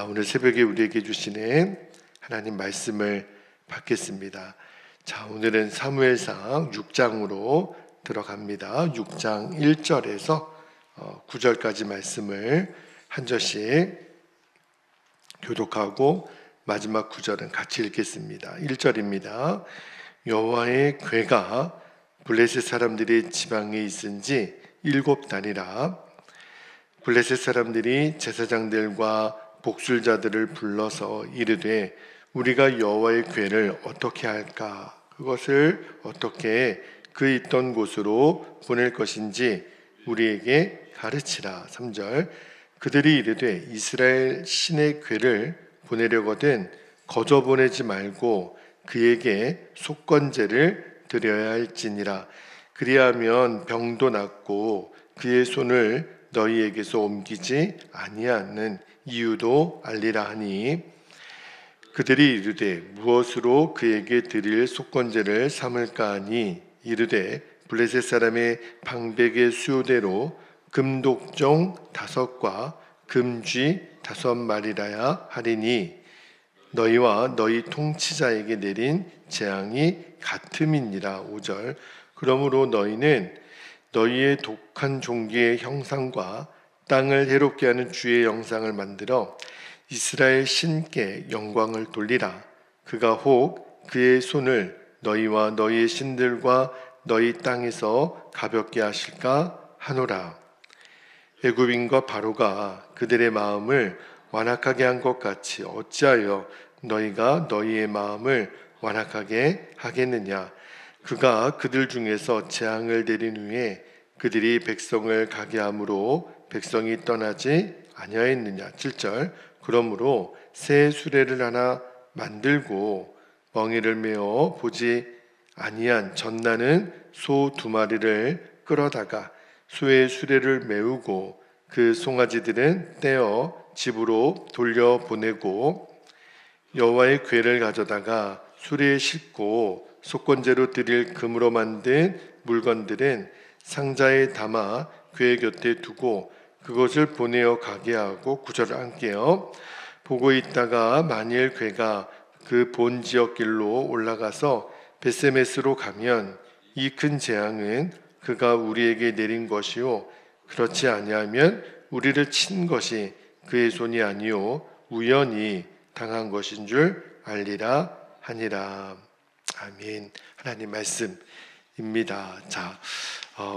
자, 오늘 새벽에 우리에게 주시는 하나님 말씀을 받겠습니다. 자, 오늘은 사무엘상 6장으로 들어갑니다. 6장 1절에서 9절까지 말씀을 한 절씩 교독하고 마지막 9절은 같이 읽겠습니다. 1절입니다. 여호와의 궤가 블레셋 사람들의 지방에 있은지 7달이라 블레셋 사람들이 제사장들과 복술자들을 불러서 이르되 우리가 여호와의 궤를 어떻게 할까? 그것을 어떻게 그 있던 곳으로 보낼 것인지 우리에게 가르치라. 3절 그들이 이르되 이스라엘 신의 궤를 보내려거든 거저 보내지 말고 그에게 속건제를 드려야 할지니라. 그리하면 병도 낫고 그의 손을 너희에게서 옮기지 아니하는 이유도 알리라 하니 그들이 이르되 무엇으로 그에게 드릴 속건제를 삼을까 하니 이르되 블레셋 사람의 방백의 수요대로 금독종 5과 금쥐 5마리라야 하리니 너희와 너희 통치자에게 내린 재앙이 같음이니라. 5절 그러므로 너희는 너희의 독한 종기의 형상과 땅을 해롭게 하는 주의 영상을 만들어 이스라엘 신께 영광을 돌리라. 그가 혹 그의 손을 너희와 너희의 신들과 너희 땅에서 가볍게 하실까 하노라. 애굽인과 바로가 그들의 마음을 완악하게 한 것 같이 어찌하여 너희가 너희의 마음을 완악하게 하겠느냐. 그가 그들 중에서 재앙을 내린 후에 그들이 백성을 가게 함으로 백성이 떠나지 아니하였느냐. 7절 그러므로 새 수레를 하나 만들고 멍에를 메어 보지 아니한 젖나는 소 2마리를 끌어다가 소의 수레를 메우고 그 송아지들은 떼어 집으로 돌려보내고 여호와의 궤를 가져다가 수레에 싣고 속건제로 드릴 금으로 만든 물건들은 상자에 담아 궤 곁에 두고 그것을 보내어 가게 하고 9절을 함께요. 보고 있다가 만일 궤가 그 본 지역 길로 올라가서 베세메스로 가면 이 큰 재앙은 그가 우리에게 내린 것이요 그렇지 아니하면 우리를 친 것이 그의 손이 아니요 우연히 당한 것인 줄 알리라 하니라. 아멘. 하나님 말씀입니다. 자,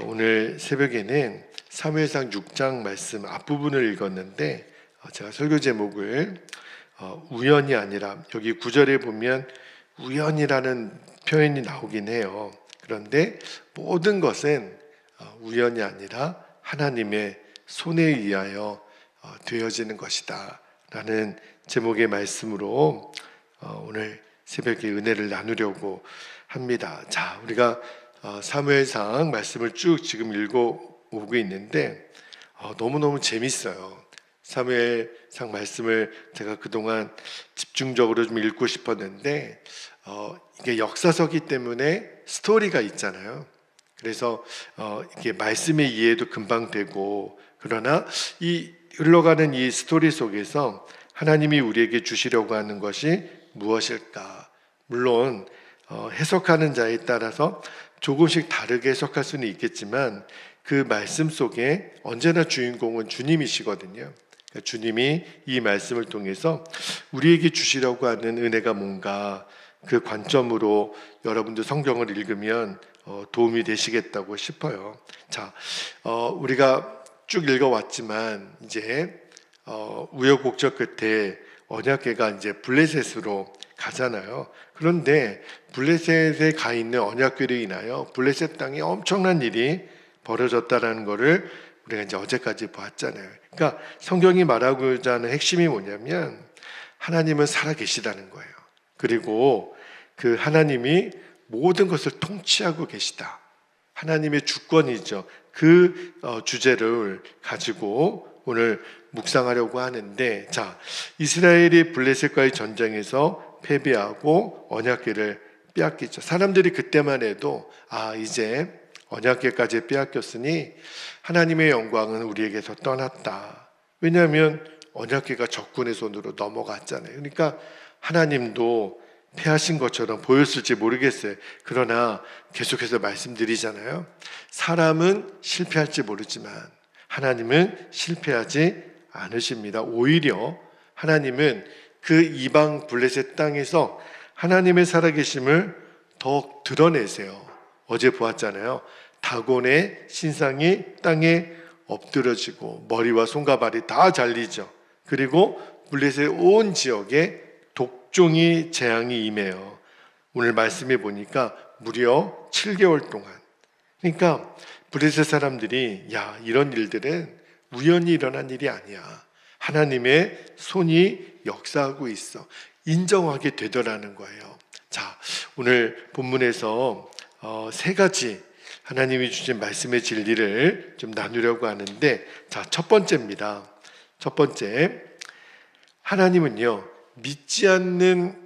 오늘 새벽에는 사무엘상 6장 말씀 앞부분을 읽었는데 제가 설교 제목을 우연이 아니라 여기 9절에 보면 우연이라는 표현이 나오긴 해요. 그런데 모든 것은 우연이 아니라 하나님의 손에 의하여 되어지는 것이다 라는 제목의 말씀으로 오늘 새벽에 은혜를 나누려고 합니다. 자, 우리가 사무엘상 말씀을 쭉 지금 읽어오고 있는데 너무너무 재밌어요. 사무엘상 말씀을 제가 그동안 집중적으로 좀 읽고 싶었는데 이게 역사서기 때문에 스토리가 있잖아요. 그래서 이게 말씀의 이해도 금방 되고 그러나 이 흘러가는 이 스토리 속에서 하나님이 우리에게 주시려고 하는 것이 무엇일까? 물론 해석하는 자에 따라서 조금씩 다르게 해석할 수는 있겠지만 그 말씀 속에 언제나 주인공은 주님이시거든요. 그러니까 주님이 이 말씀을 통해서 우리에게 주시려고 하는 은혜가 뭔가 그 관점으로 여러분도 성경을 읽으면 도움이 되시겠다고 싶어요. 자, 우리가 쭉 읽어왔지만 이제 우여곡절 끝에 언약궤가 이제 블레셋으로 가잖아요. 그런데 블레셋에 가 있는 언약궤로 인하여 블레셋 땅에 엄청난 일이 벌어졌다라는 것을 우리가 이제 어제까지 보았잖아요. 그러니까 성경이 말하고자 하는 핵심이 뭐냐면 하나님은 살아계시다는 거예요. 그리고 그 하나님이 모든 것을 통치하고 계시다. 하나님의 주권이죠. 그 주제를 가지고 오늘 묵상하려고 하는데, 자, 이스라엘이 블레셋과의 전쟁에서 패배하고 언약궤를 빼앗기죠. 사람들이 그때만 해도 이제 언약궤까지 빼앗겼으니 하나님의 영광은 우리에게서 떠났다. 왜냐하면 언약궤가 적군의 손으로 넘어갔잖아요. 그러니까 하나님도 패하신 것처럼 보였을지 모르겠어요. 그러나 계속해서 말씀드리잖아요. 사람은 실패할지 모르지만 하나님은 실패하지 않으십니다. 오히려 하나님은 그 이방 블레셋 땅에서 하나님의 살아계심을 더 드러내세요. 어제 보았잖아요. 다곤의 신상이 땅에 엎드러지고 머리와 손과 발이 다 잘리죠. 그리고 블레셋 온 지역에 독종이 재앙이 임해요. 오늘 말씀해 보니까 무려 7개월 동안. 그러니까 블레셋 사람들이 야, 이런 일들은 우연히 일어난 일이 아니야. 하나님의 손이 역사하고 있어. 인정하게 되더라는 거예요. 자, 오늘 본문에서 세 가지 하나님이 주신 말씀의 진리를 좀 나누려고 하는데, 자, 첫 번째입니다. 첫 번째, 하나님은요, 믿지 않는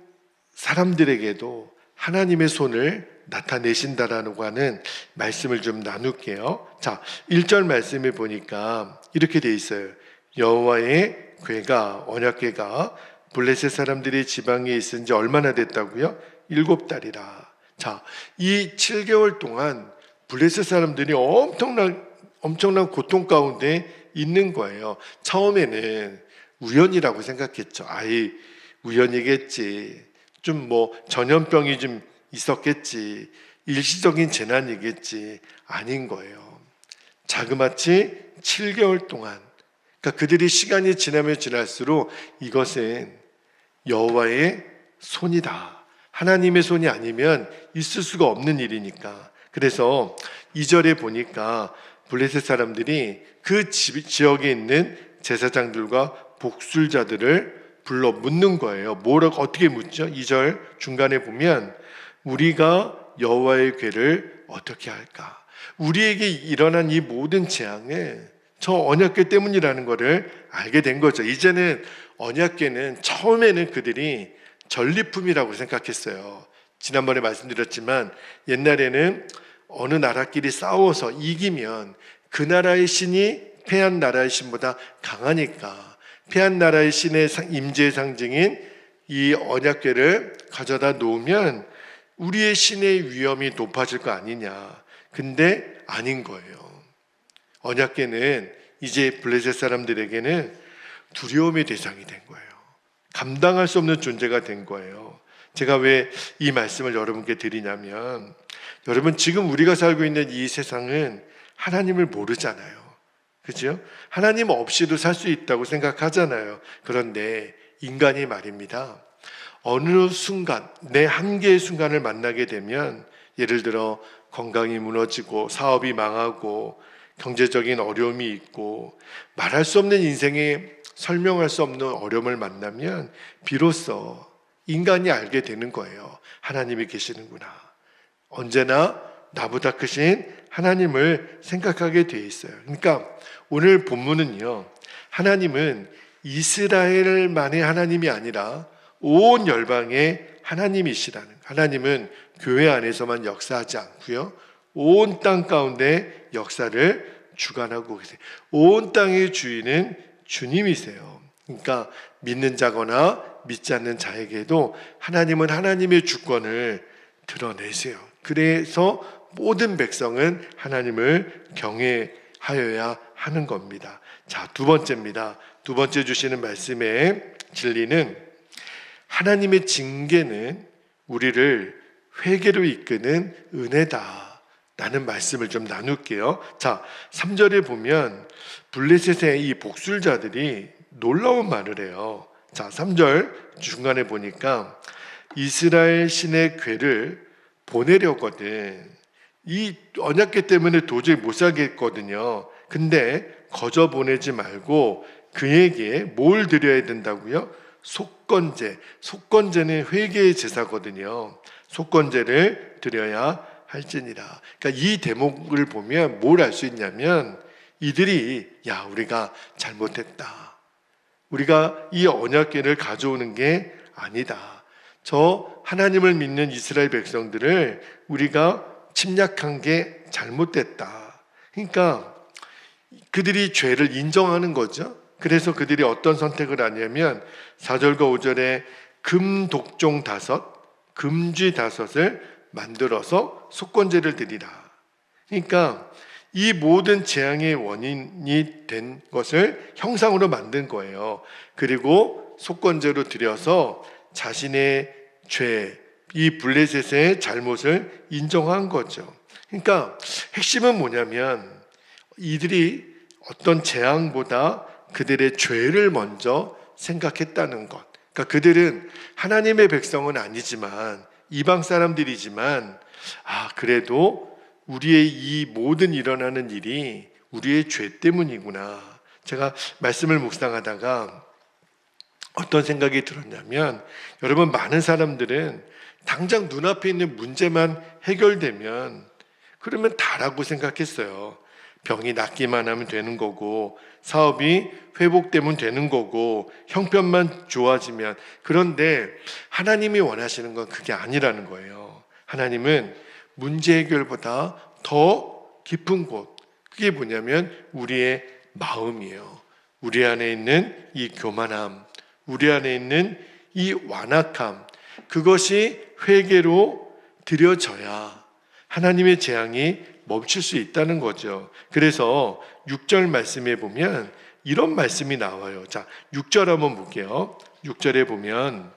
사람들에게도 하나님의 손을 나타내신다라는 하는 말씀을 좀 나눌게요. 자, 1절 말씀을 보니까 이렇게 돼 있어요. 여호와의 궤가, 언약궤가 블레셋 사람들이 지방에 있은 지 얼마나 됐다고요? 7달이라. 자, 이 7개월 동안 블레셋 사람들이 엄청난 고통 가운데 있는 거예요. 처음에는 우연이라고 생각했죠. 아이, 우연이겠지. 좀 전염병이 좀 있었겠지. 일시적인 재난이겠지. 아닌 거예요. 자그마치 7개월 동안, 그러니까 그들이 시간이 지나면 지날수록 이것은 여호와의 손이다. 하나님의 손이 아니면 있을 수가 없는 일이니까. 그래서 2절에 보니까 블레셋 사람들이 그 지역에 있는 제사장들과 복술자들을 불러 묻는 거예요. 뭐라고 어떻게 묻죠? 2절 중간에 보면 우리가 여호와의 궤를 어떻게 할까? 우리에게 일어난 이 모든 재앙은 저 언약궤 때문이라는 것을 알게 된 거죠. 이제는 언약궤는 처음에는 그들이 전리품이라고 생각했어요. 지난번에 말씀드렸지만 옛날에는 어느 나라끼리 싸워서 이기면 그 나라의 신이 패한 나라의 신보다 강하니까 패한 나라의 신의 임재의 상징인 이 언약궤를 가져다 놓으면 우리의 신의 위험이 높아질 거 아니냐. 근데 아닌 거예요. 언약궤는 이제 블레셋 사람들에게는 두려움의 대상이 된 거예요. 감당할 수 없는 존재가 된 거예요. 제가 왜 이 말씀을 여러분께 드리냐면, 여러분 지금 우리가 살고 있는 이 세상은 하나님을 모르잖아요. 그죠? 하나님 없이도 살 수 있다고 생각하잖아요. 그런데 인간이 말입니다. 어느 순간, 내 한계의 순간을 만나게 되면, 예를 들어 건강이 무너지고 사업이 망하고 경제적인 어려움이 있고 말할 수 없는 인생에 설명할 수 없는 어려움을 만나면 비로소 인간이 알게 되는 거예요. 하나님이 계시는구나. 언제나 나보다 크신 하나님을 생각하게 돼 있어요. 그러니까 오늘 본문은요, 하나님은 이스라엘만의 하나님이 아니라 온 열방의 하나님이시라는, 하나님은 교회 안에서만 역사하지 않고요, 온 땅 가운데 역사를 주관하고 계세요. 온 땅의 주인은 주님이세요. 그러니까 믿는 자거나 믿지 않는 자에게도 하나님은 하나님의 주권을 드러내세요. 그래서 모든 백성은 하나님을 경외하여야 하는 겁니다. 자, 두 번째입니다. 두 번째 주시는 말씀의 진리는 하나님의 징계는 우리를 회개로 이끄는 은혜다 라는 말씀을 좀 나눌게요. 자, 3절에 보면 블레셋의 이 복술자들이 놀라운 말을 해요. 자, 3절 중간에 보니까 이스라엘 신의 궤를 보내려거든. 이 언약궤 때문에 도저히 못 살겠거든요. 근데 거저 보내지 말고 그에게 뭘 드려야 된다고요? 속건제. 속건제는 회개의 제사거든요. 속건제를 드려야 할지니라. 그러니까 이 대목을 보면 뭘 알 수 있냐면 이들이 우리가 잘못했다. 우리가 이 언약궤를 가져오는 게 아니다. 저 하나님을 믿는 이스라엘 백성들을 우리가 침략한 게 잘못됐다. 그러니까 그들이 죄를 인정하는 거죠. 그래서 그들이 어떤 선택을 하냐면 4절과 5절에 금독종 5, 금쥐 5을 만들어서 속건제를 드리라. 그러니까 이 모든 재앙의 원인이 된 것을 형상으로 만든 거예요. 그리고 속건제로 드려서 자신의 죄, 이 블레셋의 잘못을 인정한 거죠. 그러니까 핵심은 뭐냐면 이들이 어떤 재앙보다 그들의 죄를 먼저 생각했다는 것. 그러니까 그들은 하나님의 백성은 아니지만 이방 사람들이지만 그래도 우리의 이 모든 일어나는 일이 우리의 죄 때문이구나. 제가 말씀을 묵상하다가 어떤 생각이 들었냐면 여러분, 많은 사람들은 당장 눈앞에 있는 문제만 해결되면 그러면 다라고 생각했어요. 병이 낫기만 하면 되는 거고, 사업이 회복되면 되는 거고, 형편만 좋아지면. 그런데 하나님이 원하시는 건 그게 아니라는 거예요. 하나님은 문제 해결보다 더 깊은 곳, 그게 뭐냐면 우리의 마음이에요. 우리 안에 있는 이 교만함, 우리 안에 있는 이 완악함, 그것이 회개로 드려져야 하나님의 재앙이 멈출 수 있다는 거죠. 그래서 6절 말씀에 보면 이런 말씀이 나와요. 자, 6절 한번 볼게요. 6절에 보면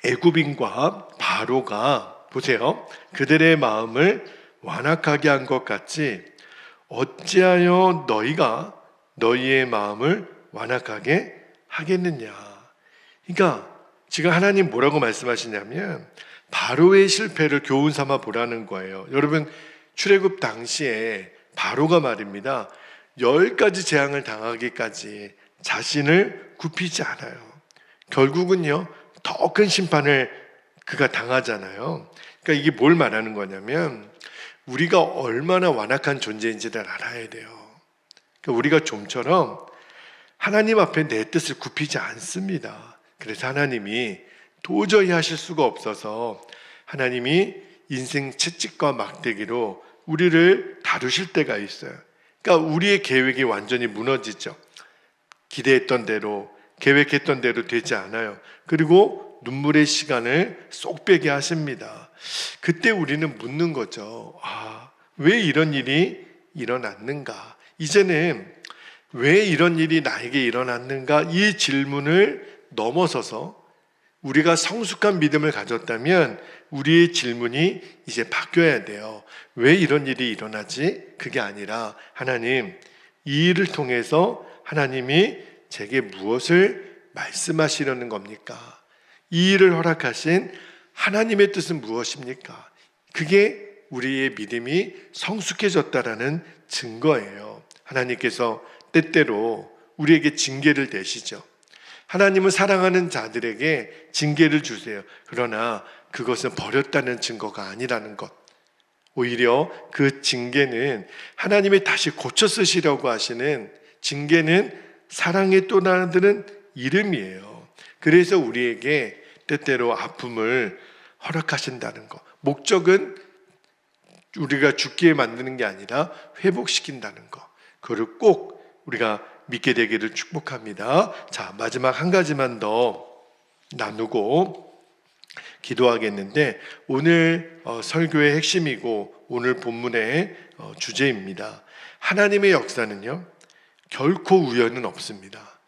애굽인과 바로가, 보세요, 그들의 마음을 완악하게 한 것 같이 어찌하여 너희가 너희의 마음을 완악하게 하겠느냐. 그러니까 지금 하나님 뭐라고 말씀하시냐면 바로의 실패를 교훈 삼아 보라는 거예요. 여러분, 출애굽 당시에 바로가 말입니다, 10가지 재앙을 당하기까지 자신을 굽히지 않아요. 결국은요, 더 큰 심판을 그가 당하잖아요. 그러니까 이게 뭘 말하는 거냐면 우리가 얼마나 완악한 존재인지를 알아야 돼요. 그러니까 우리가 좀처럼 하나님 앞에 내 뜻을 굽히지 않습니다. 그래서 하나님이 도저히 하실 수가 없어서 하나님이 인생 채찍과 막대기로 우리를 다루실 때가 있어요. 그러니까 우리의 계획이 완전히 무너지죠. 기대했던 대로, 계획했던 대로 되지 않아요. 그리고 눈물의 시간을 쏙 빼게 하십니다. 그때 우리는 묻는 거죠. 왜 이런 일이 일어났는가? 이제는 왜 이런 일이 나에게 일어났는가? 이 질문을 넘어서서 우리가 성숙한 믿음을 가졌다면 우리의 질문이 이제 바뀌어야 돼요. 왜 이런 일이 일어나지? 그게 아니라 하나님, 이 일을 통해서 하나님이 제게 무엇을 말씀하시려는 겁니까? 이 일을 허락하신 하나님의 뜻은 무엇입니까? 그게 우리의 믿음이 성숙해졌다라는 증거예요. 하나님께서 때때로 우리에게 징계를 내시죠. 하나님은 사랑하는 자들에게 징계를 주세요. 그러나 그것은 버렸다는 증거가 아니라는 것. 오히려 그 징계는 하나님이 다시 고쳐 쓰시려고 하시는, 징계는 사랑의 또 다른 이름이에요. 그래서 우리에게 때때로 아픔을 허락하신다는 것. 목적은 우리가 죽게 만드는 게 아니라 회복시킨다는 것. 그걸 꼭 우리가 믿게 되기를 축복합니다. 자, 마지막 한 가지만 더 나누고 기도하겠는데, 오늘 설교의 핵심이고 오늘 본문의 주제입니다. 하나님의 역사는요, 결코 우연은 없습니다.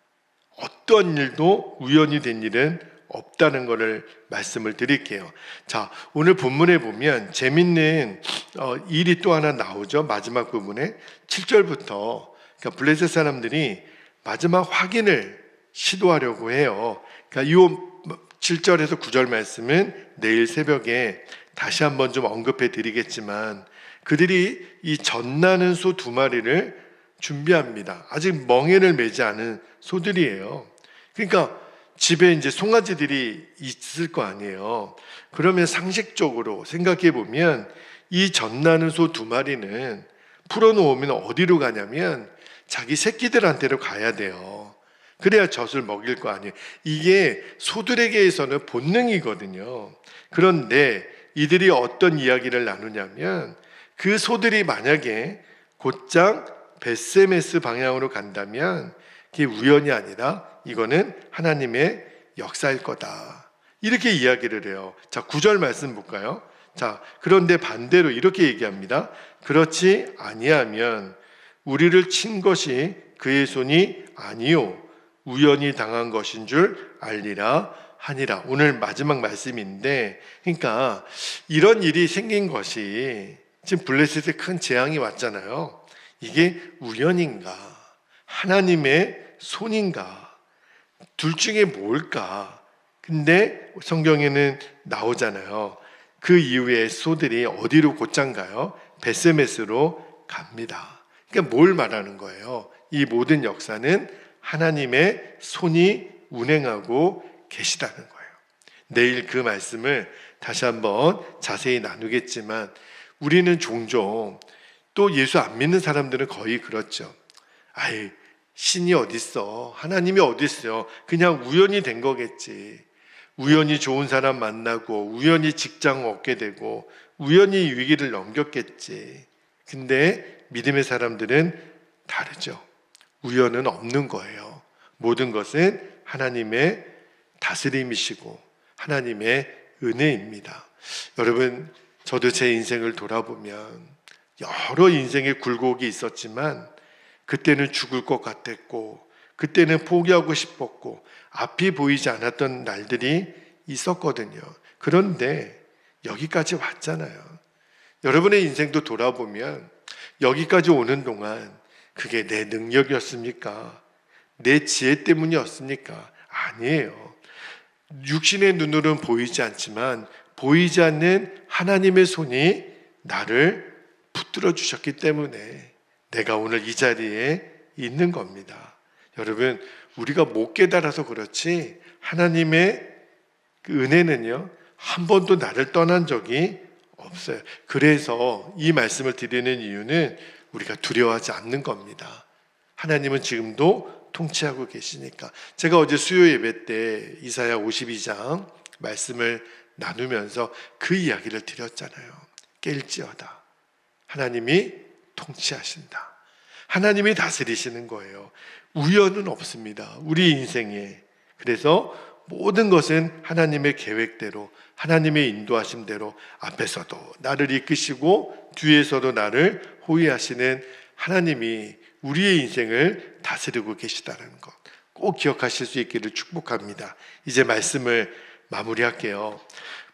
어떤 일도 우연이 된 일은 없다는 것을 말씀을 드릴게요. 자, 오늘 본문에 보면 재밌는 일이 또 하나 나오죠. 마지막 부분에 7절부터, 그러니까 블레셋 사람들이 마지막 확인을 시도하려고 해요. 그러니까 이 7절에서 9절 말씀은 내일 새벽에 다시 한번 좀 언급해 드리겠지만, 그들이 이 젖나는 소 2마리를 준비합니다. 아직 멍에를 매지 않은 소들이에요. 그러니까 집에 이제 송아지들이 있을 거 아니에요. 그러면 상식적으로 생각해 보면 이 젖나는 소 2마리는 풀어놓으면 어디로 가냐면 자기 새끼들한테로 가야 돼요. 그래야 젖을 먹일 거 아니에요. 이게 소들에게서는 본능이거든요. 그런데 이들이 어떤 이야기를 나누냐면 그 소들이 만약에 곧장 벳세메스 방향으로 간다면 그게 우연이 아니라 이거는 하나님의 역사일 거다. 이렇게 이야기를 해요. 자, 9절 말씀 볼까요? 자, 그런데 반대로 이렇게 얘기합니다. 그렇지 아니하면 우리를 친 것이 그의 손이 아니요 우연히 당한 것인 줄 알리라 하니라. 오늘 마지막 말씀인데, 그러니까 이런 일이 생긴 것이 지금 블레셋에 큰 재앙이 왔잖아요. 이게 우연인가 하나님의 손인가, 둘 중에 뭘까? 근데 성경에는 나오잖아요. 그 이후에 소들이 어디로 곧장 가요? 벳세메스로 갑니다. 그러니까 뭘 말하는 거예요? 이 모든 역사는 하나님의 손이 운행하고 계시다는 거예요. 내일 그 말씀을 다시 한번 자세히 나누겠지만, 우리는 종종 또 예수 안 믿는 사람들은 거의 그렇죠. 아이, 신이 어딨어? 하나님이 어딨어요? 그냥 우연히 된 거겠지. 우연히 좋은 사람 만나고 우연히 직장 얻게 되고 우연히 위기를 넘겼겠지. 근데 믿음의 사람들은 다르죠. 우연은 없는 거예요. 모든 것은 하나님의 다스림이시고 하나님의 은혜입니다. 여러분, 저도 제 인생을 돌아보면 여러 인생의 굴곡이 있었지만 그때는 죽을 것 같았고 그때는 포기하고 싶었고 앞이 보이지 않았던 날들이 있었거든요. 그런데 여기까지 왔잖아요. 여러분의 인생도 돌아보면 여기까지 오는 동안 그게 내 능력이었습니까? 내 지혜 때문이었습니까? 아니에요. 육신의 눈으로는 보이지 않지만 보이지 않는 하나님의 손이 나를 붙들어 주셨기 때문에 내가 오늘 이 자리에 있는 겁니다. 여러분, 우리가 못 깨달아서 그렇지 하나님의 그 은혜는요, 한 번도 나를 떠난 적이 없어요. 그래서 이 말씀을 드리는 이유는 우리가 두려워하지 않는 겁니다. 하나님은 지금도 통치하고 계시니까. 제가 어제 수요 예배 때 이사야 52장 말씀을 나누면서 그 이야기를 드렸잖아요. 깰지어다. 하나님이 통치하신다. 하나님이 다스리시는 거예요. 우연은 없습니다. 우리 인생에. 그래서 모든 것은 하나님의 계획대로, 하나님의 인도하심대로 앞에서도 나를 이끄시고 뒤에서도 나를 호위하시는 하나님이 우리의 인생을 다스리고 계시다는 것 꼭 기억하실 수 있기를 축복합니다. 이제 말씀을 마무리할게요.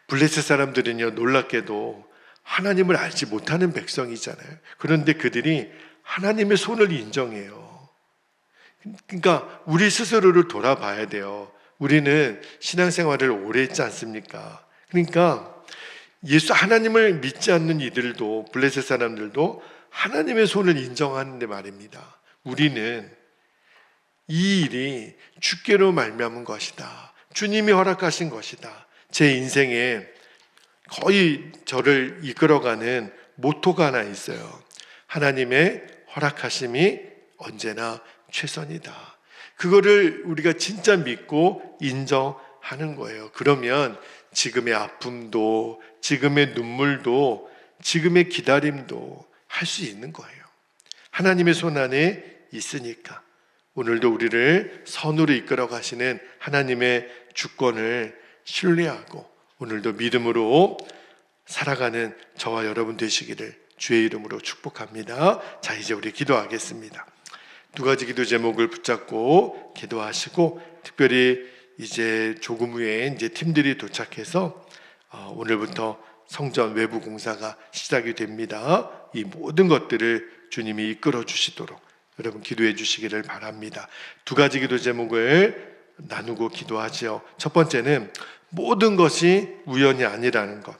블레셋 사람들은요, 놀랍게도 하나님을 알지 못하는 백성이잖아요. 그런데 그들이 하나님의 손을 인정해요. 그러니까 우리 스스로를 돌아봐야 돼요. 우리는 신앙생활을 오래 했지 않습니까? 그러니까 하나님을 믿지 않는 이들도, 블레셋 사람들도 하나님의 손을 인정하는데 말입니다. 우리는 이 일이 주께로 말미암은 것이다. 주님이 허락하신 것이다. 제 인생에 거의 저를 이끌어가는 모토가 하나 있어요. 하나님의 허락하심이 언제나 최선이다. 그거를 우리가 진짜 믿고 인정하는 거예요. 그러면 지금의 아픔도, 지금의 눈물도, 지금의 기다림도 할 수 있는 거예요. 하나님의 손 안에 있으니까. 오늘도 우리를 선으로 이끌어 가시는 하나님의 주권을 신뢰하고 오늘도 믿음으로 살아가는 저와 여러분 되시기를 주의 이름으로 축복합니다. 자, 이제 우리 기도하겠습니다. 두 가지 기도 제목을 붙잡고 기도하시고, 특별히 이제 조금 후에 이제 팀들이 도착해서 오늘부터 성전 외부 공사가 시작이 됩니다. 이 모든 것들을 주님이 이끌어 주시도록 여러분 기도해 주시기를 바랍니다. 두 가지 기도 제목을 나누고 기도하지요. 첫 번째는 모든 것이 우연이 아니라는 것,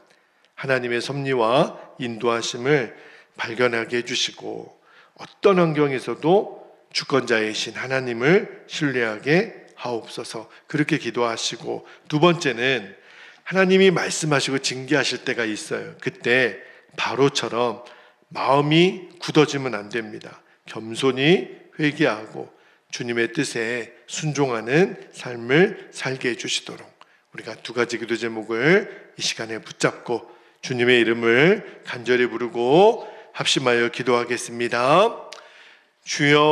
하나님의 섭리와 인도하심을 발견하게 해주시고 어떤 환경에서도 주권자이신 하나님을 신뢰하게 하옵소서, 그렇게 기도하시고, 두 번째는 하나님이 말씀하시고 징계하실 때가 있어요. 그때 바로처럼 마음이 굳어지면 안 됩니다. 겸손히 회개하고 주님의 뜻에 순종하는 삶을 살게 해주시도록 우리가 두 가지 기도 제목을 이 시간에 붙잡고 주님의 이름을 간절히 부르고 합심하여 기도하겠습니다. 주여